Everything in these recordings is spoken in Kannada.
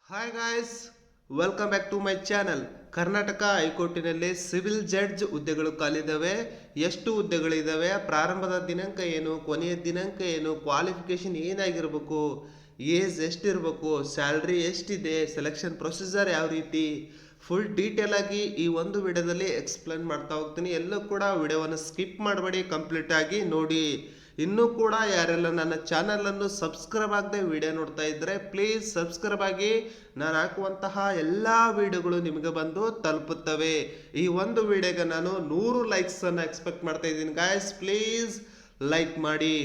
Hi guys, welcome back to my channel. Karnataka ಹೈಕೋರ್ಟಿನಲ್ಲಿ ಸಿವಿಲ್ ಜಡ್ಜ್ ಹುದ್ದೆಗಳು ಖಾಲಿದ್ದಾವೆ. ಎಷ್ಟು ಹುದ್ದೆಗಳಿದ್ದಾವೆ, ಪ್ರಾರಂಭದ ದಿನಾಂಕ ಏನು, ಕೊನೆಯ ದಿನಾಂಕ ಏನು, ಕ್ವಾಲಿಫಿಕೇಶನ್ ಏನಾಗಿರ್ಬೇಕು, ಏಜ್ ಎಷ್ಟಿರಬೇಕು, ಸ್ಯಾಲ್ರಿ ಎಷ್ಟಿದೆ, ಸೆಲೆಕ್ಷನ್ ಪ್ರೊಸೀಜರ್ ಯಾವ ರೀತಿ, ಫುಲ್ ಡೀಟೇಲ್ ಆಗಿ ಈ ಒಂದು ವಿಡಿಯೋದಲ್ಲಿ ಎಕ್ಸ್ಪ್ಲೇನ್ ಮಾಡ್ತಾ ಹೋಗ್ತೀನಿ. ಎಲ್ಲೂ ಕೂಡ ವಿಡಿಯೋವನ್ನು ಸ್ಕಿಪ್ ಮಾಡಬೇಡಿ, ಕಂಪ್ಲೀಟ್ ಆಗಿ ನೋಡಿ. ಇನ್ನೂ ಕೂಡ ಯಾರೆಲ್ಲ ನನ್ನ ಚಾನಲನ್ನು ಸಬ್ಸ್ಕ್ರೈಬ್ ಆಗದೆ ವಿಡಿಯೋ ನೋಡ್ತಾ ಇದ್ದರೆ ಪ್ಲೀಸ್ ಸಬ್ಸ್ಕ್ರೈಬ್ ಆಗಿ. ನಾನು ಹಾಕುವಂತಹ ಎಲ್ಲ ವಿಡಿಯೋಗಳು ನಿಮಗೆ ಬಂದು ತಲುಪುತ್ತವೆ. ಈ ಒಂದು ವಿಡಿಯೋಗೆ ನಾನು 100 ಲೈಕ್ಸನ್ನು ಎಕ್ಸ್ಪೆಕ್ಟ್ ಮಾಡ್ತಾ ಇದ್ದೀನಿ. ಗಾಯ್ಸ್ ಪ್ಲೀಸ್ ಲೈಕ್ ಮಾಡಿ.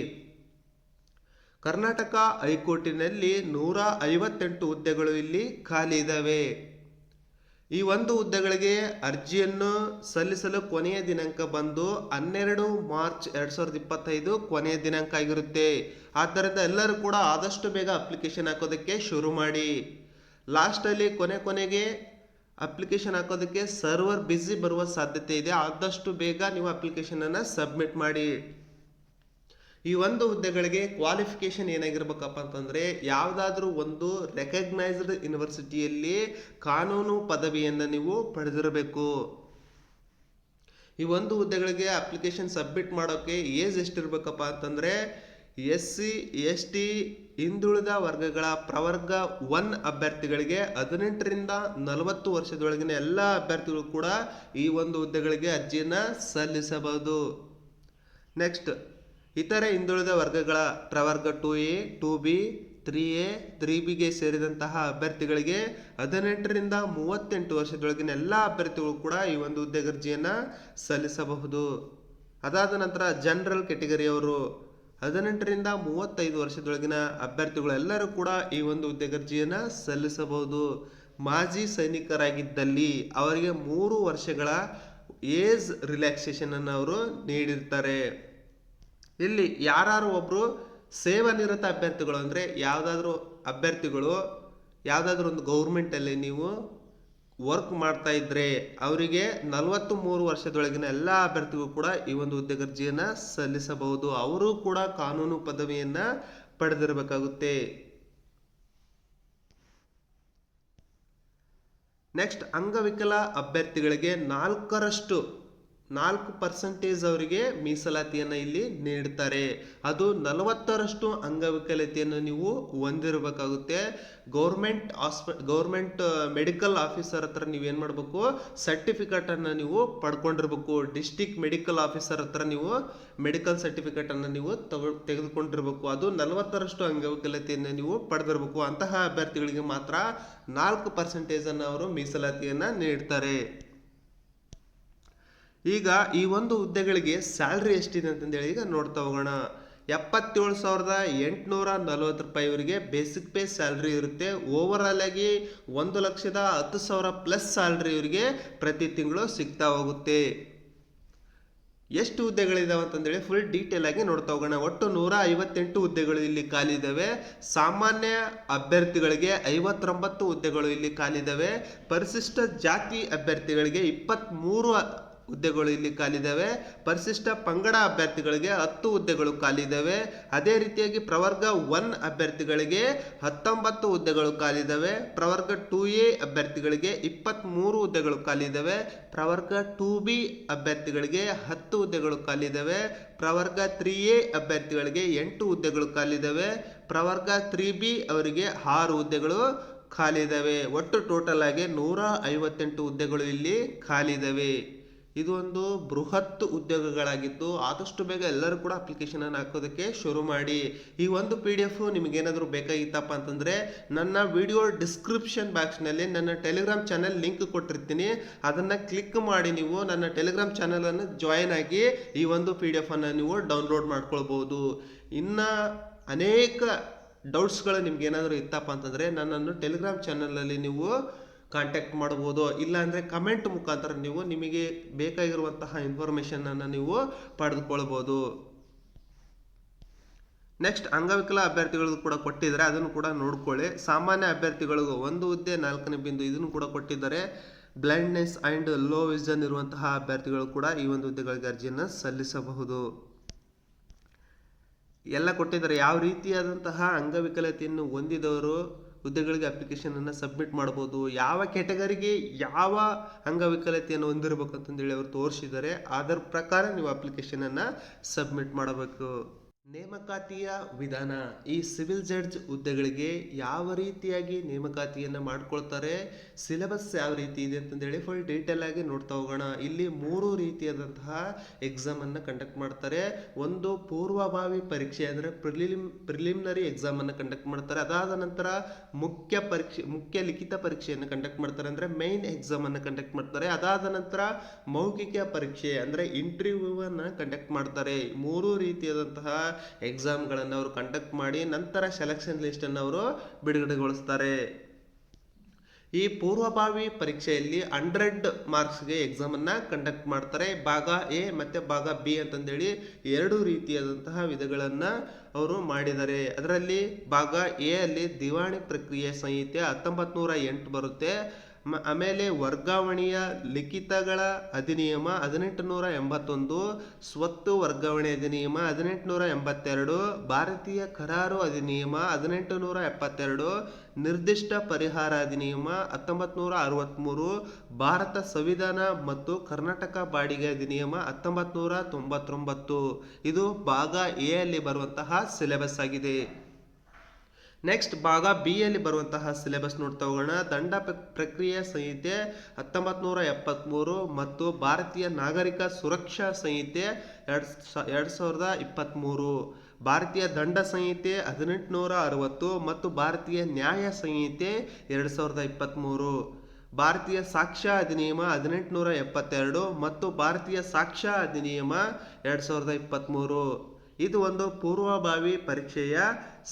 ಕರ್ನಾಟಕ ಹೈಕೋರ್ಟಿನಲ್ಲಿ 158 ಹುದ್ದೆಗಳು ಇಲ್ಲಿ ಖಾಲಿ ಇದ್ದಾವೆ. ಈ ಒಂದು ಹುದ್ದೆಗಳಿಗೆ ಅರ್ಜಿಯನ್ನು ಸಲ್ಲಿಸಲು ಕೊನೆಯ ದಿನಾಂಕ ಬಂದು 12 ಮಾರ್ಚ್ 2025 ಕೊನೆಯ ದಿನಾಂಕ ಆಗಿರುತ್ತೆ. ಆದ್ದರಿಂದ ಎಲ್ಲರೂ ಕೂಡ ಆದಷ್ಟು ಬೇಗ ಅಪ್ಲಿಕೇಶನ್ ಹಾಕೋದಕ್ಕೆ ಶುರು ಮಾಡಿ. ಲಾಸ್ಟಲ್ಲಿ ಕೊನೆಗೆ ಅಪ್ಲಿಕೇಶನ್ ಹಾಕೋದಕ್ಕೆ ಸರ್ವರ್ ಬ್ಯುಸಿ ಬರುವ ಸಾಧ್ಯತೆ ಇದೆ. ಆದಷ್ಟು ಬೇಗ ನೀವು ಅಪ್ಲಿಕೇಶನನ್ನು ಸಬ್ಮಿಟ್ ಮಾಡಿ. ಈ ಒಂದು ಹುದ್ದೆಗಳಿಗೆ ಕ್ವಾಲಿಫಿಕೇಶನ್ ಏನಾಗಿರ್ಬೇಕಪ್ಪ ಅಂತಂದರೆ, ಯಾವುದಾದ್ರೂ ಒಂದು ರೆಕಗ್ನೈಸ್ಡ್ ಯೂನಿವರ್ಸಿಟಿಯಲ್ಲಿ ಕಾನೂನು ಪದವಿಯನ್ನು ನೀವು ಪಡೆದಿರಬೇಕು. ಈ ಒಂದು ಹುದ್ದೆಗಳಿಗೆ ಅಪ್ಲಿಕೇಶನ್ ಸಬ್ಮಿಟ್ ಮಾಡೋಕ್ಕೆ ಏಜ್ ಎಷ್ಟಿರ್ಬೇಕಪ್ಪ ಅಂತಂದರೆ, SC ST ಹಿಂದುಳಿದ ವರ್ಗಗಳ ಪ್ರವರ್ಗ 1 ಅಭ್ಯರ್ಥಿಗಳಿಗೆ 18ರಿಂದ 40 ವರ್ಷದೊಳಗಿನ ಎಲ್ಲ ಅಭ್ಯರ್ಥಿಗಳು ಕೂಡ ಈ ಒಂದು ಹುದ್ದೆಗಳಿಗೆ ಅರ್ಜಿಯನ್ನು ಸಲ್ಲಿಸಬಹುದು. ನೆಕ್ಸ್ಟ್, ಇತರೆ ಹಿಂದುಳಿದ ವರ್ಗಗಳ ಪ್ರವರ್ಗ 2A 2B 3A 3Bಗೆ ಸೇರಿದಂತಹ ಅಭ್ಯರ್ಥಿಗಳಿಗೆ 18ರಿಂದ 38 ವರ್ಷದೊಳಗಿನ ಎಲ್ಲ ಅಭ್ಯರ್ಥಿಗಳು ಕೂಡ ಈ ಒಂದು ಹುದ್ದೆಗೆ ಅರ್ಜಿಯನ್ನು ಸಲ್ಲಿಸಬಹುದು. ಅದಾದ ನಂತರ ಜನರಲ್ ಕೆಟಗರಿಯವರು 18ರಿಂದ 35 ವರ್ಷದೊಳಗಿನ ಅಭ್ಯರ್ಥಿಗಳು ಎಲ್ಲರೂ ಕೂಡ ಈ ಒಂದು ಹುದ್ದೆಗೆ ಅರ್ಜಿಯನ್ನು ಸಲ್ಲಿಸಬಹುದು. ಮಾಜಿ ಸೈನಿಕರಾಗಿದ್ದಲ್ಲಿ ಅವರಿಗೆ 3 ವರ್ಷಗಳ ಏಜ್ ರಿಲ್ಯಾಕ್ಸೇಷನ್ ಅನ್ನು ಅವರು ನೀಡಿರ್ತಾರೆ. ಇಲ್ಲಿ ಯಾರು ಒಬ್ಬರು ಸೇವಾನಿರತ ಅಭ್ಯರ್ಥಿಗಳು ಅಂದರೆ ಯಾವುದಾದ್ರೂ ಒಂದು ಗೌರ್ಮೆಂಟಲ್ಲಿ ನೀವು ವರ್ಕ್ ಮಾಡ್ತಾ ಇದ್ದರೆ ಅವರಿಗೆ 43 ವರ್ಷದೊಳಗಿನ ಎಲ್ಲ ಅಭ್ಯರ್ಥಿಗಳು ಕೂಡ ಈ ಒಂದು ಹುದ್ದೆಗೆ ಅರ್ಜಿಯನ್ನು ಸಲ್ಲಿಸಬಹುದು. ಅವರು ಕೂಡ ಕಾನೂನು ಪದವಿಯನ್ನು ಪಡೆದಿರಬೇಕಾಗುತ್ತೆ. ನೆಕ್ಸ್ಟ್, ಅಂಗವಿಕಲ ಅಭ್ಯರ್ಥಿಗಳಿಗೆ 4% ಅವರಿಗೆ ಮೀಸಲಾತಿಯನ್ನು ಇಲ್ಲಿ ನೀಡ್ತಾರೆ. ಅದು 40ರಷ್ಟು ಅಂಗವಿಕಲತೆಯನ್ನು ನೀವು ಹೊಂದಿರಬೇಕಾಗುತ್ತೆ. ಗೌರ್ಮೆಂಟ್ ಮೆಡಿಕಲ್ ಆಫೀಸರ್ ಹತ್ರ ನೀವೇನು ಮಾಡಬೇಕು, ಸರ್ಟಿಫಿಕೇಟನ್ನು ನೀವು ಪಡ್ಕೊಂಡಿರ್ಬೇಕು. ಡಿಸ್ಟಿಕ್ ಮೆಡಿಕಲ್ ಆಫೀಸರ್ ಹತ್ರ ನೀವು ಮೆಡಿಕಲ್ ಸರ್ಟಿಫಿಕೇಟನ್ನು ನೀವು ತೆಗೆದುಕೊಂಡಿರ್ಬೇಕು. ಅದು 40ರಷ್ಟು ಅಂಗವಿಕಲತೆಯನ್ನು ನೀವು ಪಡೆದಿರಬೇಕು. ಅಂತಹ ಅಭ್ಯರ್ಥಿಗಳಿಗೆ ಮಾತ್ರ 4% ಅವರು ಮೀಸಲಾತಿಯನ್ನು ನೀಡ್ತಾರೆ. ಈಗ ಈ ಒಂದು ಹುದ್ದೆಗಳಿಗೆ ಸ್ಯಾಲ್ರಿ ಎಷ್ಟಿದೆ ಅಂತಂದೇಳಿ ಈಗ ನೋಡ್ತಾ ಹೋಗೋಣ. 77,840 ರೂಪಾಯಿ ಇವರಿಗೆ ಬೇಸಿಕ್ ಪೇ ಸ್ಯಾಲ್ರಿ ಇರುತ್ತೆ. ಓವರಾಲ್ ಆಗಿ 1,10,000 ಪ್ಲಸ್ ಸ್ಯಾಲ್ರಿ ಇವರಿಗೆ ಪ್ರತಿ ತಿಂಗಳು ಸಿಗ್ತಾ ಹೋಗುತ್ತೆ. ಎಷ್ಟು ಹುದ್ದೆಗಳಿದಾವೆ ಅಂತಂದೇಳಿ ಫುಲ್ ಡೀಟೇಲ್ ಆಗಿ ನೋಡ್ತಾ ಹೋಗೋಣ. ಒಟ್ಟು 158 ಹುದ್ದೆಗಳು ಇಲ್ಲಿ ಖಾಲಿ ಇದ್ದಾವೆ. ಸಾಮಾನ್ಯ ಅಭ್ಯರ್ಥಿಗಳಿಗೆ 59 ಹುದ್ದೆಗಳು ಇಲ್ಲಿ ಖಾಲಿ ಇದ್ದಾವೆ. ಪರಿಶಿಷ್ಟ ಜಾತಿ ಅಭ್ಯರ್ಥಿಗಳಿಗೆ 23 ಹುದ್ದೆಗಳು ಇಲ್ಲಿ ಖಾಲಿದ್ದಾವೆ. ಪರಿಶಿಷ್ಟ ಪಂಗಡ ಅಭ್ಯರ್ಥಿಗಳಿಗೆ 10 ಹುದ್ದೆಗಳು ಖಾಲಿದ್ದಾವೆ. ಅದೇ ರೀತಿಯಾಗಿ ಪ್ರವರ್ಗ 1 ಅಭ್ಯರ್ಥಿಗಳಿಗೆ 19 ಹುದ್ದೆಗಳು ಖಾಲಿದ್ದಾವೆ. ಪ್ರವರ್ಗ 2A ಅಭ್ಯರ್ಥಿಗಳಿಗೆ 23 ಹುದ್ದೆಗಳು ಖಾಲಿದ್ದಾವೆ. ಪ್ರವರ್ಗ 2B ಅಭ್ಯರ್ಥಿಗಳಿಗೆ 10 ಹುದ್ದೆಗಳು ಖಾಲಿದ್ದಾವೆ. ಪ್ರವರ್ಗ 3A ಅಭ್ಯರ್ಥಿಗಳಿಗೆ 8 ಹುದ್ದೆಗಳು ಖಾಲಿದ್ದಾವೆ. ಪ್ರವರ್ಗ 3B ಅವರಿಗೆ 6 ಹುದ್ದೆಗಳು ಖಾಲಿ ಇದ್ದಾವೆ. ಒಟ್ಟು ಟೋಟಲ್ ಆಗಿ 158 ಹುದ್ದೆಗಳು ಇಲ್ಲಿ ಖಾಲಿ ಇದ್ದಾವೆ. ಇದು ಒಂದು ಬೃಹತ್ ಉದ್ಯೋಗಗಳಾಗಿದ್ದು ಆದಷ್ಟು ಬೇಗ ಎಲ್ಲರೂ ಕೂಡ ಅಪ್ಲಿಕೇಶನ್ ಅನ್ನು ಹಾಕೋದಕ್ಕೆ ಶುರು ಮಾಡಿ. ಈ ಒಂದು PDF ನಿಮಗೇನಾದರೂ ಬೇಕಾಗಿತ್ತಪ್ಪ ಅಂತಂದರೆ ನನ್ನ ವಿಡಿಯೋ ಡಿಸ್ಕ್ರಿಪ್ಷನ್ ಬಾಕ್ಸ್ನಲ್ಲಿ ನನ್ನ ಟೆಲಿಗ್ರಾಮ್ ಚಾನೆಲ್ ಲಿಂಕ್ ಕೊಟ್ಟಿರ್ತೀನಿ. ಅದನ್ನು ಕ್ಲಿಕ್ ಮಾಡಿ ನೀವು ನನ್ನ ಟೆಲಿಗ್ರಾಮ್ ಚಾನಲನ್ನು ಜಾಯಿನ್ ಆಗಿ ಈ ಒಂದು PDF ಅನ್ನು ನೀವು ಡೌನ್ಲೋಡ್ ಮಾಡ್ಕೊಳ್ಬೋದು. ಇನ್ನು ಅನೇಕ ಡೌಟ್ಸ್ಗಳು ನಿಮ್ಗೇನಾದರೂ ಇತ್ತಪ್ಪ ಅಂತಂದರೆ ನನ್ನನ್ನು ಟೆಲಿಗ್ರಾಮ್ ಚಾನಲಲ್ಲಿ ನೀವು ಕಾಂಟ್ಯಾಕ್ಟ್ ಮಾಡ್ಬೋದು. ಇಲ್ಲಾಂದರೆ ಕಮೆಂಟ್ ಮುಖಾಂತರ ನೀವು ನಿಮಗೆ ಬೇಕಾಗಿರುವಂತಹ ಇನ್ಫಾರ್ಮೇಷನನ್ನು ನೀವು ಪಡೆದುಕೊಳ್ಬೋದು. ನೆಕ್ಸ್ಟ್, ಅಂಗವಿಕಲ ಅಭ್ಯರ್ಥಿಗಳು ಕೂಡ ಕೊಟ್ಟಿದ್ದಾರೆ, ಅದನ್ನು ಕೂಡ ನೋಡ್ಕೊಳ್ಳಿ. ಸಾಮಾನ್ಯ ಅಭ್ಯರ್ಥಿಗಳಿಗೂ 1 ಹುದ್ದೆ 4ನೇ ಬಿಂದು ಇದನ್ನು ಕೂಡ ಕೊಟ್ಟಿದ್ದಾರೆ. ಬ್ಲೈಂಡ್ನೆಸ್ ಆ್ಯಂಡ್ ಲೋ ವಿಷನ್ ಇರುವಂತಹ ಅಭ್ಯರ್ಥಿಗಳು ಕೂಡ ಈ ಒಂದು ಹುದ್ದೆಗಳಿಗೆ ಅರ್ಜಿಯನ್ನು ಸಲ್ಲಿಸಬಹುದು. ಎಲ್ಲ ಕೊಟ್ಟಿದ್ದಾರೆ. ಯಾವ ರೀತಿಯಾದಂತಹ ಅಂಗವಿಕಲತೆಯನ್ನು ಹೊಂದಿದವರು ಹುದ್ದೆಗಳಿಗೆ ಅಪ್ಲಿಕೇಶನನ್ನು ಸಬ್ಮಿಟ್ ಮಾಡ್ಬೋದು, ಯಾವ ಕ್ಯಾಟಗರಿಗೆ ಯಾವ ಅಂಗವಿಕಲತೆಯನ್ನು ಹೊಂದಿರಬೇಕು ಅಂತಂದೇಳಿ ಅವರು ತೋರಿಸಿದ್ದಾರೆ. ಅದರ ಪ್ರಕಾರ ನೀವು ಅಪ್ಲಿಕೇಶನನ್ನು ಸಬ್ಮಿಟ್ ಮಾಡಬೇಕು. ನೇಮಕಾತಿಯ ವಿಧಾನ. ಈ ಸಿವಿಲ್ ಜಡ್ಜ್ ಹುದ್ದೆಗಳಿಗೆ ಯಾವ ರೀತಿಯಾಗಿ ನೇಮಕಾತಿಯನ್ನು ಮಾಡ್ಕೊಳ್ತಾರೆ, ಸಿಲೆಬಸ್ ಯಾವ ರೀತಿ ಇದೆ ಅಂತಂದೇಳಿ ಫುಲ್ ಡೀಟೇಲ್ ಆಗಿ ನೋಡ್ತಾ ಹೋಗೋಣ. ಇಲ್ಲಿ 3 ರೀತಿಯಾದಂತಹ ಎಕ್ಸಾಮನ್ನು ಕಂಡಕ್ಟ್ ಮಾಡ್ತಾರೆ. ಒಂದು ಪೂರ್ವಭಾವಿ ಪರೀಕ್ಷೆ ಅಂದರೆ ಪ್ರಿಲಿಮಿನರಿ ಎಕ್ಸಾಮನ್ನು ಕಂಡಕ್ಟ್ ಮಾಡ್ತಾರೆ. ಅದಾದ ನಂತರ ಮುಖ್ಯ ಲಿಖಿತ ಪರೀಕ್ಷೆಯನ್ನು ಕಂಡಕ್ಟ್ ಮಾಡ್ತಾರೆ, ಅಂದರೆ ಮೈನ್ ಎಕ್ಸಾಮನ್ನು ಕಂಡಕ್ಟ್ ಮಾಡ್ತಾರೆ. ಅದಾದ ನಂತರ ಮೌಖಿಕ ಪರೀಕ್ಷೆ ಅಂದರೆ ಇಂಟರ್ವ್ಯೂವನ್ನು ಕಂಡಕ್ಟ್ ಮಾಡ್ತಾರೆ. 3 ರೀತಿಯಾದಂತಹ ಎಕ್ಸಾಮ್ಗಳನ್ನು ಅವರು ಕಂಡಕ್ಟ್ ಮಾಡಿ ನಂತರ ಸೆಲೆಕ್ಷನ್ ಲಿಸ್ಟನ್ನು ಅವರು ಬಿಡುಗಡೆಗೊಳಿಸ್ತಾರೆ. ಈ ಪೂರ್ವಭಾವಿ ಪರೀಕ್ಷೆಯಲ್ಲಿ 100 ಮಾರ್ಕ್ಸ್ಗೆ ಎಕ್ಸಾಮನ್ನು ಕಂಡಕ್ಟ್ ಮಾಡ್ತಾರೆ. ಭಾಗ ಎ ಮತ್ತು ಭಾಗ ಬಿ ಅಂತಂದೇಳಿ 2 ರೀತಿಯಾದಂತಹ ವಿಧಗಳನ್ನು ಅವರು ಮಾಡಿದ್ದಾರೆ. ಅದರಲ್ಲಿ ಭಾಗ ಎ ಅಲ್ಲಿ ದಿವಾಣಿ ಪ್ರಕ್ರಿಯೆ ಸಂಹಿತೆ 1908 ಬರುತ್ತೆ. ಆಮೇಲೆ ವರ್ಗಾವಣೆಯ ಲಿಖಿತಗಳ ಅಧಿನಿಯಮ 1881, ಸ್ವತ್ತು ವರ್ಗಾವಣೆ ಅಧಿನಿಯಮ 1882, ಭಾರತೀಯ ಕರಾರು ಅಧಿನಿಯಮ 1872, ನಿರ್ದಿಷ್ಟ ಪರಿಹಾರ ಅಧಿನಿಯಮ 1963, ಭಾರತ ಸಂವಿಧಾನ ಮತ್ತು ಕರ್ನಾಟಕ ಬಾಡಿಗೆ ಅಧಿನಿಯಮ 1999. ಇದು ಭಾಗ ಎ ಅಲ್ಲಿ ಬರುವಂತಹ ಸಿಲೆಬಸ್ ಆಗಿದೆ. ನೆಕ್ಸ್ಟ್ ಭಾಗ ಬಿ ಅಲ್ಲಿ ಬರುವಂತಹ ಸಿಲೆಬಸ್ ನೋಡ್ತಾ ಹೋಗೋಣ. ದಂಡ ಪ್ರಕ್ರಿಯೆ ಸಂಹಿತೆ 1973 ಮತ್ತು ಭಾರತೀಯ ನಾಗರಿಕ ಸುರಕ್ಷಾ ಸಂಹಿತೆ 2023, ಭಾರತೀಯ ದಂಡ ಸಂಹಿತೆ 1860 ಮತ್ತು ಭಾರತೀಯ ನ್ಯಾಯ ಸಂಹಿತೆ 2023, ಭಾರತೀಯ ಸಾಕ್ಷ್ಯ ಅಧಿನಿಯಮ 1872 ಮತ್ತು ಭಾರತೀಯ ಸಾಕ್ಷ್ಯ ಅಧಿನಿಯಮ 2023. ಇದು ಒಂದು ಪೂರ್ವಭಾವಿ ಪರೀಕ್ಷೆಯ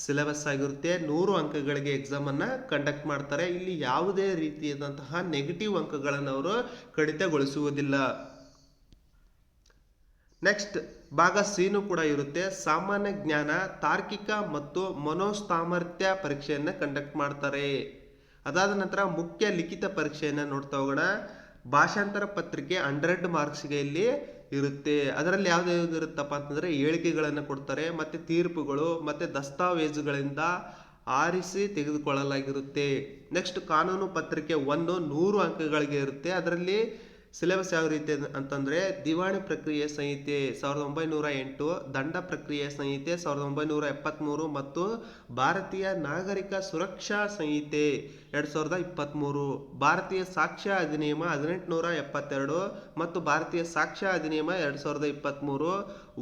ಸಿಲೆಬಸ್ ಆಗಿರುತ್ತೆ. 100 ಅಂಕಗಳಿಗೆ ಎಕ್ಸಾಮನ್ನು ಕಂಡಕ್ಟ್ ಮಾಡ್ತಾರೆ. ಇಲ್ಲಿ ಯಾವುದೇ ರೀತಿಯಾದಂತಹ ನೆಗೆಟಿವ್ ಅಂಕಗಳನ್ನು ಅವರು ಕಡಿತಗೊಳಿಸುವುದಿಲ್ಲ. ನೆಕ್ಸ್ಟ್ ಭಾಗ ಸಿನೂ ಕೂಡ ಇರುತ್ತೆ. ಸಾಮಾನ್ಯ ಜ್ಞಾನ, ತಾರ್ಕಿಕ ಮತ್ತು ಮನೋಸಾಮರ್ಥ್ಯ ಪರೀಕ್ಷೆಯನ್ನು ಕಂಡಕ್ಟ್ ಮಾಡ್ತಾರೆ. ಅದಾದ ನಂತರ ಮುಖ್ಯ ಲಿಖಿತ ಪರೀಕ್ಷೆಯನ್ನು ನೋಡ್ತಾ ಹೋಗೋಣ. ಭಾಷಾಂತರ ಪತ್ರಿಕೆ 100 ಮಾರ್ಕ್ಸ್ಗೆ ಇಲ್ಲಿ ಇರುತ್ತೆ. ಅದರಲ್ಲಿ ಯಾವ್ದು ಇರುತ್ತಪ್ಪ ಅಂತಂದರೆ ಹೇಳಿಕೆಗಳನ್ನು ಕೊಡ್ತಾರೆ, ಮತ್ತು ತೀರ್ಪುಗಳು ಮತ್ತು ದಸ್ತಾವೇಜುಗಳಿಂದ ಆರಿಸಿ ತೆಗೆದುಕೊಳ್ಳಲಾಗಿರುತ್ತೆ. ನೆಕ್ಸ್ಟ್ ಕಾನೂನು ಪತ್ರಿಕೆ 100 ಅಂಕಗಳಿಗೆ ಇರುತ್ತೆ. ಅದರಲ್ಲಿ ಸಿಲೆಬಸ್ ಯಾವ ರೀತಿ ಅಂತಂದರೆ ದಿವಾಣಿ ಪ್ರಕ್ರಿಯೆ ಸಂಹಿತೆ 1908, ದಂಡ ಪ್ರಕ್ರಿಯೆ ಸಂಹಿತೆ 1973 ಮತ್ತು ಭಾರತೀಯ ನಾಗರಿಕ ಸುರಕ್ಷಾ ಸಂಹಿತೆ 2023, ಭಾರತೀಯ ಸಾಕ್ಷ್ಯ ಅಧಿನಿಯಮ 1872 ಮತ್ತು ಭಾರತೀಯ ಸಾಕ್ಷ್ಯ ಅಧಿನಿಯಮ 2023,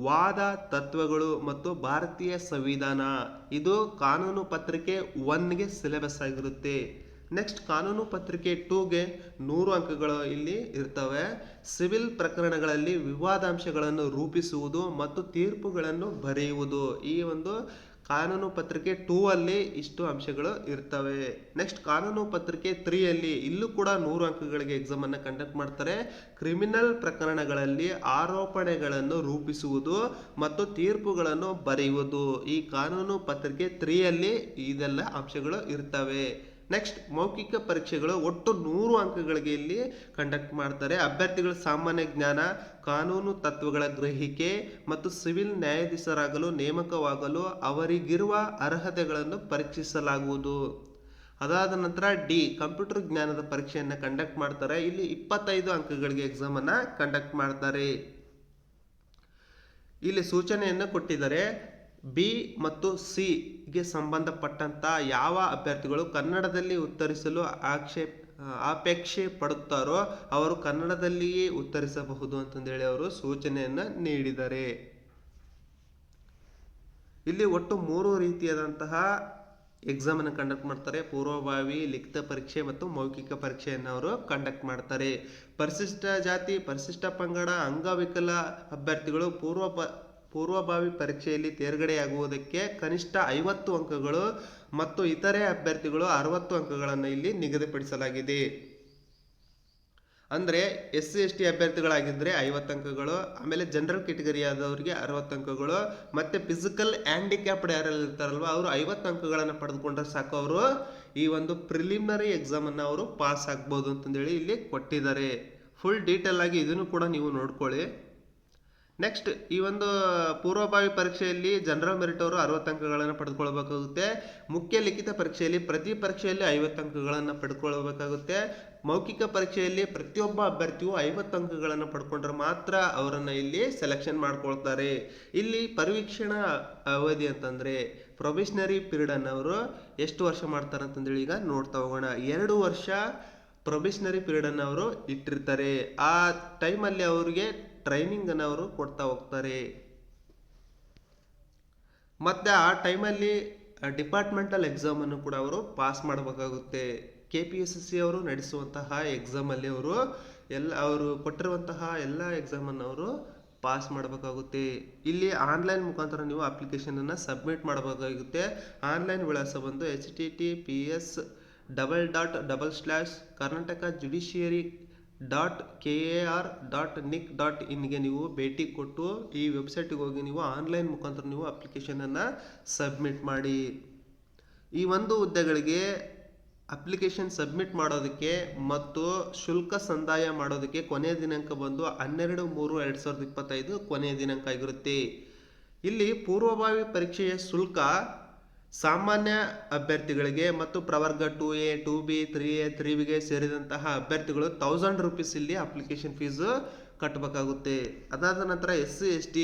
ವಾದ ತತ್ವಗಳು ಮತ್ತು ಭಾರತೀಯ ಸಂವಿಧಾನ. ಇದು ಕಾನೂನು ಪತ್ರಿಕೆ 1ಗೆ ಸಿಲೆಬಸ್ ಆಗಿರುತ್ತೆ. ನೆಕ್ಸ್ಟ್ ಕಾನೂನು ಪತ್ರಿಕೆ 2ಗೆ 100 ಅಂಕಗಳು ಇಲ್ಲಿ ಇರ್ತವೆ. ಸಿವಿಲ್ ಪ್ರಕರಣಗಳಲ್ಲಿ ವಿವಾದಾಂಶಗಳನ್ನು ರೂಪಿಸುವುದು ಮತ್ತು ತೀರ್ಪುಗಳನ್ನು ಬರೆಯುವುದು, ಈ ಒಂದು ಕಾನೂನು ಪತ್ರಿಕೆ 2 ಅಲ್ಲಿ ಇಷ್ಟು ಅಂಶಗಳು ಇರ್ತವೆ. ನೆಕ್ಸ್ಟ್ ಕಾನೂನು ಪತ್ರಿಕೆ 3 ಅಲ್ಲಿ ಇಲ್ಲೂ ಕೂಡ 100 ಅಂಕಗಳಿಗೆ ಎಕ್ಸಾಮನ್ನು ಕಂಡಕ್ಟ್ ಮಾಡ್ತಾರೆ. ಕ್ರಿಮಿನಲ್ ಪ್ರಕರಣಗಳಲ್ಲಿ ಆರೋಪಣೆಗಳನ್ನು ರೂಪಿಸುವುದು ಮತ್ತು ತೀರ್ಪುಗಳನ್ನು ಬರೆಯುವುದು, ಈ ಕಾನೂನು ಪತ್ರಿಕೆ 3 ಅಲ್ಲಿ ಇದೆಲ್ಲ ಅಂಶಗಳು ಇರ್ತವೆ. ನೆಕ್ಸ್ಟ್ ಮೌಖಿಕ ಪರೀಕ್ಷೆಗಳು ಒಟ್ಟು 100 ಅಂಕಗಳಿಗೆ ಇಲ್ಲಿ ಕಂಡಕ್ಟ್ ಮಾಡ್ತಾರೆ. ಅಭ್ಯರ್ಥಿಗಳ ಸಾಮಾನ್ಯ ಜ್ಞಾನ, ಕಾನೂನು ತತ್ವಗಳ ಗ್ರಹಿಕೆ ಮತ್ತು ಸಿವಿಲ್ ನ್ಯಾಯಾಧೀಶರಾಗಲು ನೇಮಕವಾಗಲು ಅವರಿಗಿರುವ ಅರ್ಹತೆಗಳನ್ನು ಪರೀಕ್ಷಿಸಲಾಗುವುದು. ಅದಾದ ನಂತರ ಡಿ ಕಂಪ್ಯೂಟರ್ ಜ್ಞಾನದ ಪರೀಕ್ಷೆಯನ್ನು ಕಂಡಕ್ಟ್ ಮಾಡ್ತಾರೆ. ಇಲ್ಲಿ 25 ಅಂಕಗಳಿಗೆ ಎಕ್ಸಾಮನ್ನು ಕಂಡಕ್ಟ್ ಮಾಡ್ತಾರೆ. ಇಲ್ಲಿ ಸೂಚನೆಯನ್ನು ಕೊಟ್ಟಿದ್ದಾರೆ. ಬಿ ಮತ್ತು ಸಿಗೆ ಸಂಬಂಧಪಟ್ಟಂತ ಯಾವ ಅಭ್ಯರ್ಥಿಗಳು ಕನ್ನಡದಲ್ಲಿ ಉತ್ತರಿಸಲು ಅಪೇಕ್ಷೆ ಪಡುತ್ತಾರೋ ಅವರು ಕನ್ನಡದಲ್ಲಿಯೇ ಉತ್ತರಿಸಬಹುದು ಅಂತಂದೇಳಿ ಅವರು ಸೂಚನೆಯನ್ನು ನೀಡಿದ್ದಾರೆ. ಇಲ್ಲಿ ಒಟ್ಟು 3 ರೀತಿಯಾದಂತಹ ಎಕ್ಸಾಮನ್ನು ಕಂಡಕ್ಟ್ ಮಾಡ್ತಾರೆ. ಪೂರ್ವಭಾವಿ, ಲಿಖಿತ ಪರೀಕ್ಷೆ ಮತ್ತು ಮೌಖಿಕ ಪರೀಕ್ಷೆಯನ್ನು ಅವರು ಕಂಡಕ್ಟ್ ಮಾಡ್ತಾರೆ. ಪರಿಶಿಷ್ಟ ಜಾತಿ, ಪರಿಶಿಷ್ಟ ಪಂಗಡ, ಅಂಗವಿಕಲ ಅಭ್ಯರ್ಥಿಗಳು ಪೂರ್ವಭಾವಿ ಪರೀಕ್ಷೆಯಲ್ಲಿ ತೇರ್ಗಡೆಯಾಗುವುದಕ್ಕೆ ಕನಿಷ್ಠ 50 ಅಂಕಗಳು ಮತ್ತು ಇತರೆ ಅಭ್ಯರ್ಥಿಗಳು 60 ಅಂಕಗಳನ್ನು ಇಲ್ಲಿ ನಿಗದಿಪಡಿಸಲಾಗಿದೆ. ಅಂದರೆ SC/ST ಅಭ್ಯರ್ಥಿಗಳಾಗಿದ್ದರೆ 50 ಅಂಕಗಳು, ಆಮೇಲೆ ಜನರಲ್ ಕೆಟಗರಿ ಆದವರಿಗೆ 60 ಅಂಕಗಳು, ಮತ್ತು ಫಿಸಿಕಲ್ ಹ್ಯಾಂಡಿಕ್ಯಾಪ್ಡ್ ಯಾರೆಲ್ಲ ಇರ್ತಾರಲ್ವ ಅವರು 50 ಅಂಕಗಳನ್ನು ಪಡೆದುಕೊಂಡ್ರೆ ಸಾಕು, ಅವರು ಈ ಒಂದು ಪ್ರಿಲಿಮಿನರಿ ಎಕ್ಸಾಮನ್ನು ಅವರು ಪಾಸ್ ಆಗ್ಬೋದು ಅಂತಂದೇಳಿ ಇಲ್ಲಿ ಕೊಟ್ಟಿದ್ದಾರೆ. ಫುಲ್ ಡೀಟೇಲ್ ಆಗಿ ಇದನ್ನು ಕೂಡ ನೀವು ನೋಡ್ಕೊಳ್ಳಿ. ನೆಕ್ಸ್ಟ್ ಈ ಒಂದು ಪೂರ್ವಭಾವಿ ಪರೀಕ್ಷೆಯಲ್ಲಿ ಜನರಲ್ ಮೆರಿಟ್ ಅವರು 60 ಅಂಕಗಳನ್ನು ಪಡೆದುಕೊಳ್ಳಬೇಕಾಗುತ್ತೆ. ಮುಖ್ಯ ಲಿಖಿತ ಪರೀಕ್ಷೆಯಲ್ಲಿ ಪ್ರತಿ ಪರೀಕ್ಷೆಯಲ್ಲಿ 50 ಅಂಕಗಳನ್ನು ಪಡೆದುಕೊಳ್ಳಬೇಕಾಗುತ್ತೆ. ಮೌಖಿಕ ಪರೀಕ್ಷೆಯಲ್ಲಿ ಪ್ರತಿಯೊಬ್ಬ ಅಭ್ಯರ್ಥಿಯು 50 ಅಂಕಗಳನ್ನು ಪಡ್ಕೊಂಡ್ರೆ ಮಾತ್ರ ಅವರನ್ನು ಇಲ್ಲಿ ಸೆಲೆಕ್ಷನ್ ಮಾಡ್ಕೊಳ್ತಾರೆ. ಇಲ್ಲಿ ಪರಿವೀಕ್ಷಣಾ ಅವಧಿ ಅಂತಂದ್ರೆ ಪ್ರೊಬೇಷನರಿ ಪೀರಿಯಡ್ ಅನ್ನು ಅವರು ಎಷ್ಟು ವರ್ಷ ಮಾಡ್ತಾರೆ ಅಂತಂದೇಳಿ ಈಗ ನೋಡ್ತಾ ಹೋಗೋಣ. 2 ವರ್ಷ ಪ್ರೊಬೇಷನರಿ ಪೀರಿಯಡ್ ಅನ್ನು ಅವರು ಇಟ್ಟಿರ್ತಾರೆ. ಆ ಟೈಮಲ್ಲಿ ಅವರಿಗೆ ಟ್ರೈನಿಂಗ್ ಅನ್ನು ಅವರು ಕೊಡ್ತಾ ಹೋಗ್ತಾರೆ. ಮತ್ತೆ ಆ ಟೈಮಲ್ಲಿ ಡಿಪಾರ್ಟ್ಮೆಂಟಲ್ ಎಕ್ಸಾಮ್ ಅನ್ನು ಕೂಡ ಅವರು ಪಾಸ್ ಮಾಡಬೇಕಾಗುತ್ತೆ. KPSSC ಅವರು ನಡೆಸುವಂತಹ ಎಕ್ಸಾಮ್ ಅಲ್ಲಿ ಅವರು ಕೊಟ್ಟಿರುವಂತಹ ಎಲ್ಲ ಎಕ್ಸಾಮ್ ಅನ್ನು ಅವರು ಪಾಸ್ ಮಾಡಬೇಕಾಗುತ್ತೆ. ಇಲ್ಲಿ ಆನ್ಲೈನ್ ಮುಖಾಂತರ ನೀವು ಅಪ್ಲಿಕೇಶನ್ ಅನ್ನ ಸಬ್ಮಿಟ್ ಮಾಡಬೇಕಾಗುತ್ತೆ. ಆನ್ಲೈನ್ ವಿಳಾಸ ಬಂದು https://karnataka-judiciary.kar.nic.in ಗೆ ನೀವು ಭೇಟಿ ಕೊಟ್ಟು ಈ ವೆಬ್ಸೈಟ್ಗೆ ಹೋಗಿ ನೀವು ಆನ್ಲೈನ್ ಮುಖಾಂತರ ನೀವು ಅಪ್ಲಿಕೇಶನ್ ಅನ್ನ ಸಬ್ಮಿಟ್ ಮಾಡಿ. ಈ ಒಂದು ಹುದ್ದೆಗಳಿಗೆ ಅಪ್ಲಿಕೇಶನ್ ಸಬ್ಮಿಟ್ ಮಾಡೋದಕ್ಕೆ ಮತ್ತು ಶುಲ್ಕ ಸಂದಾಯ ಮಾಡೋದಕ್ಕೆ ಕೊನೆಯ ದಿನಾಂಕ ಬಂದು 12/3/2025 ಕೊನೆಯ ದಿನಾಂಕ ಆಗಿರುತ್ತೆ. ಇಲ್ಲಿ ಪೂರ್ವಭಾವಿ ಪರೀಕ್ಷೆಯ ಶುಲ್ಕ ಸಾಮಾನ್ಯ ಅಭ್ಯರ್ಥಿಗಳಿಗೆ ಮತ್ತು ಪ್ರವರ್ಗ 2A 2B 3A 3Bಗೆ ಸೇರಿದಂತಹ ಅಭ್ಯರ್ಥಿಗಳು 1000 ರೂಪೀಸ್ ಇಲ್ಲಿ ಅಪ್ಲಿಕೇಶನ್ ಫೀಸ್ ಕಟ್ಟಬೇಕಾಗುತ್ತೆ. ಅದಾದ ನಂತರ SC/ST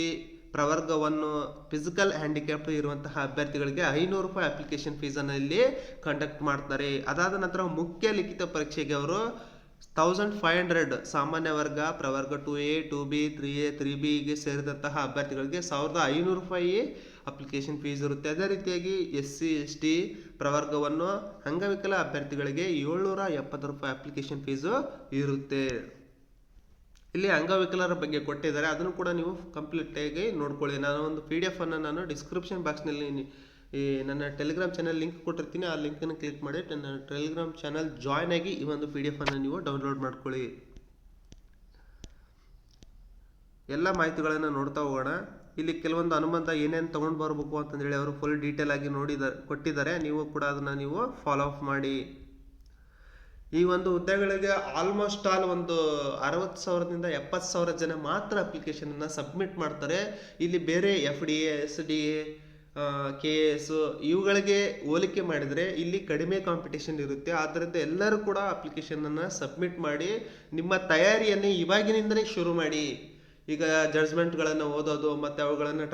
ಪ್ರವರ್ಗ 1 ಫಿಸಿಕಲ್ ಹ್ಯಾಂಡಿಕ್ಯಾಪ್ ಇರುವಂತಹ ಅಭ್ಯರ್ಥಿಗಳಿಗೆ 500 ರೂಪಾಯಿ ಅಪ್ಲಿಕೇಶನ್ ಫೀಸ್ ಅನ್ನು ಇಲ್ಲಿ ಕಂಡಕ್ಟ್ ಮಾಡ್ತಾರೆ. ಅದಾದ ನಂತರ ಮುಖ್ಯ ಲಿಖಿತ ಪರೀಕ್ಷೆಗೆ ಅವರು 1500 ಸಾಮಾನ್ಯ ವರ್ಗ ಪ್ರವರ್ಗ 2A 2B 3A 3Bಗೆ ಸೇರಿದಂತಹ ಅಭ್ಯರ್ಥಿಗಳಿಗೆ 1500 ರೂಪಾಯಿ ಅಪ್ಲಿಕೇಶನ್ ಫೀಸ್ ಇರುತ್ತೆ. ಅದೇ ರೀತಿಯಾಗಿ SC/ST ಪ್ರವರ್ಗ 1 ಅಂಗವಿಕಲ ಅಭ್ಯರ್ಥಿಗಳಿಗೆ 770 ರೂಪಾಯಿ ಅಪ್ಲಿಕೇಶನ್ ಫೀಸು ಇರುತ್ತೆ. ಇಲ್ಲಿ ಅಂಗವಿಕಲರ ಬಗ್ಗೆ ಕೊಟ್ಟಿದ್ದಾರೆ, ಅದನ್ನು ಕೂಡ ನೀವು ಕಂಪ್ಲೀಟ್ ಆಗಿ ನೋಡ್ಕೊಳ್ಳಿ. ನಾನು ಒಂದು PDF ಅನ್ನು ನಾನು ಡಿಸ್ಕ್ರಿಪ್ಷನ್ ಬಾಕ್ಸ್ನಲ್ಲಿ ಈ ನನ್ನ ಟೆಲಿಗ್ರಾಮ್ ಚಾನಲ್ ಲಿಂಕ್ ಕೊಟ್ಟಿರ್ತೀನಿ. ಆ ಲಿಂಕನ್ನು ಕ್ಲಿಕ್ ಮಾಡಿ ನನ್ನ ಟೆಲಿಗ್ರಾಮ್ ಚಾನಲ್ ಜಾಯ್ನ್ ಆಗಿ ಈ ಒಂದು PDF ಅನ್ನು ನೀವು ಡೌನ್ಲೋಡ್ ಮಾಡ್ಕೊಳ್ಳಿ. ಎಲ್ಲ ಮಾಹಿತಿಗಳನ್ನು ನೋಡ್ತಾ ಹೋಗೋಣ. ಇಲ್ಲಿ ಕೆಲವೊಂದು ಅನುಬಂಧ ಏನೇನು ತೊಗೊಂಡು ಬರಬೇಕು ಅಂತಂದೇಳಿ ಅವರು ಫುಲ್ ಡೀಟೇಲ್ ಆಗಿ ಕೊಟ್ಟಿದ್ದಾರೆ. ನೀವು ಕೂಡ ಅದನ್ನು ನೀವು ಫಾಲೋ ಅಪ್ ಮಾಡಿ. ಈ ಒಂದು ಹುದ್ದೆಗಳಿಗೆ ಆಲ್ಮೋಸ್ಟ್ ಆಲ್ ಒಂದು 60,000ದಿಂದ 70,000 ಜನ ಮಾತ್ರ ಅಪ್ಲಿಕೇಶನ್ ಅನ್ನ ಸಬ್ಮಿಟ್ ಮಾಡ್ತಾರೆ. ಇಲ್ಲಿ ಬೇರೆ FDA SDA KS ಇವುಗಳಿಗೆ ಹೋಲಿಕೆ ಮಾಡಿದರೆ ಇಲ್ಲಿ ಕಡಿಮೆ ಕಾಂಪಿಟೇಷನ್ ಇರುತ್ತೆ. ಆದ್ದರಿಂದ ಎಲ್ಲರೂ ಕೂಡ ಅಪ್ಲಿಕೇಶನ್ ಅನ್ನ ಸಬ್ಮಿಟ್ ಮಾಡಿ ನಿಮ್ಮ ತಯಾರಿಯನ್ನು ಇವಾಗಿನಿಂದಲೇ ಶುರು ಮಾಡಿ. ಈಗ ಜಡ್ಜ್ಮೆಂಟ್ಗಳನ್ನು ಓದೋದು ಮತ್ತು ಅವುಗಳನ್ನು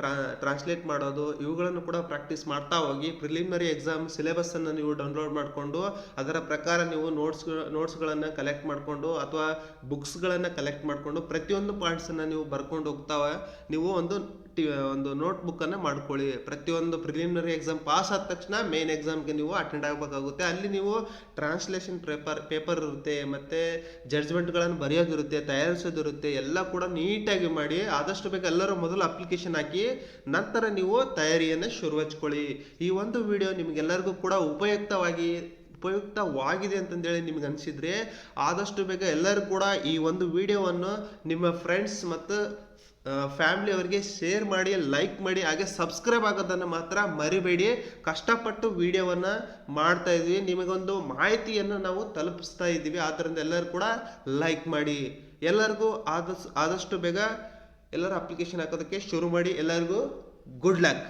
ಟ್ರಾನ್ಸ್ಲೇಟ್ ಮಾಡೋದು ಇವುಗಳನ್ನು ಕೂಡ ಪ್ರಾಕ್ಟೀಸ್ ಮಾಡ್ತಾ ಹೋಗಿ. ಪ್ರಿಲಿಮಿನರಿ ಎಕ್ಸಾಮ್ ಸಿಲೆಬಸ್ಸನ್ನು ನೀವು ಡೌನ್ಲೋಡ್ ಮಾಡಿಕೊಂಡು ಅದರ ಪ್ರಕಾರ ನೀವು ನೋಟ್ಸ್ಗಳನ್ನು ಕಲೆಕ್ಟ್ ಮಾಡಿಕೊಂಡು ಅಥವಾ ಬುಕ್ಸ್ಗಳನ್ನು ಕಲೆಕ್ಟ್ ಮಾಡಿಕೊಂಡು ಪ್ರತಿಯೊಂದು ಪಾಯಿಂಟ್ಸನ್ನು ನೀವು ಬರ್ಕೊಂಡು ಹೋಗ್ತಾವೆ ನೀವು ಒಂದು ನೋಟ್ ಬುಕ್ಕನ್ನು ಮಾಡ್ಕೊಳ್ಳಿ. ಪ್ರತಿಯೊಂದು ಪ್ರಿಲಿಮಿನರಿ ಎಕ್ಸಾಮ್ ಪಾಸ್ ಆದ ತಕ್ಷಣ ಮೇನ್ ಎಕ್ಸಾಮ್ಗೆ ನೀವು ಅಟೆಂಡ್ ಆಗಬೇಕಾಗುತ್ತೆ. ಅಲ್ಲಿ ನೀವು ಟ್ರಾನ್ಸ್ಲೇಷನ್ ಪೇಪರ್ ಇರುತ್ತೆ, ಮತ್ತು ಜಡ್ಜ್ಮೆಂಟ್ಗಳನ್ನು ಬರೆಯೋದಿರುತ್ತೆ, ತಯಾರಿಸೋದಿರುತ್ತೆ. ಎಲ್ಲ ಕೂಡ ನೀಟಾಗಿ ಮಾಡಿ ಆದಷ್ಟು ಬೇಗ ಎಲ್ಲರೂ ಮೊದಲು ಅಪ್ಲಿಕೇಶನ್ ಹಾಕಿ ನಂತರ ನೀವು ತಯಾರಿಯನ್ನು ಶುರು ಹಚ್ಕೊಳ್ಳಿ. ಈ ಒಂದು ವಿಡಿಯೋ ನಿಮಗೆಲ್ಲರಿಗೂ ಕೂಡ ಉಪಯುಕ್ತವಾಗಿದೆ ಅಂತಂದೇಳಿ ನಿಮ್ಗೆ ಅನಿಸಿದ್ರೆ ಆದಷ್ಟು ಬೇಗ ಎಲ್ಲರೂ ಕೂಡ ಈ ಒಂದು ವಿಡಿಯೋವನ್ನು ನಿಮ್ಮ ಫ್ರೆಂಡ್ಸ್ ಮತ್ತು ಫ್ಯಾಮಿಲಿ ಅವರಿಗೆ ಶೇರ್ ಮಾಡಿ, ಲೈಕ್ ಮಾಡಿ, ಹಾಗೆ ಸಬ್ಸ್ಕ್ರೈಬ್ ಆಗೋದನ್ನು ಮಾತ್ರ ಮರಿಬೇಡಿ. ಕಷ್ಟಪಟ್ಟು ವಿಡಿಯೋವನ್ನು ಮಾಡ್ತಾ ಇದ್ವಿ, ನಿಮಗೊಂದು ಮಾಹಿತಿಯನ್ನು ನಾವು ತಲುಪಿಸ್ತಾ ಇದ್ದೀವಿ. ಆದ್ದರಿಂದ ಎಲ್ಲರೂ ಕೂಡ ಲೈಕ್ ಮಾಡಿ. ಎಲ್ಲರಿಗೂ ಆದಷ್ಟು ಬೇಗ ಎಲ್ಲರೂ ಅಪ್ಲಿಕೇಶನ್ ಹಾಕೋದಕ್ಕೆ ಶುರು ಮಾಡಿ. ಎಲ್ಲರಿಗೂ ಗುಡ್ ಲಕ್.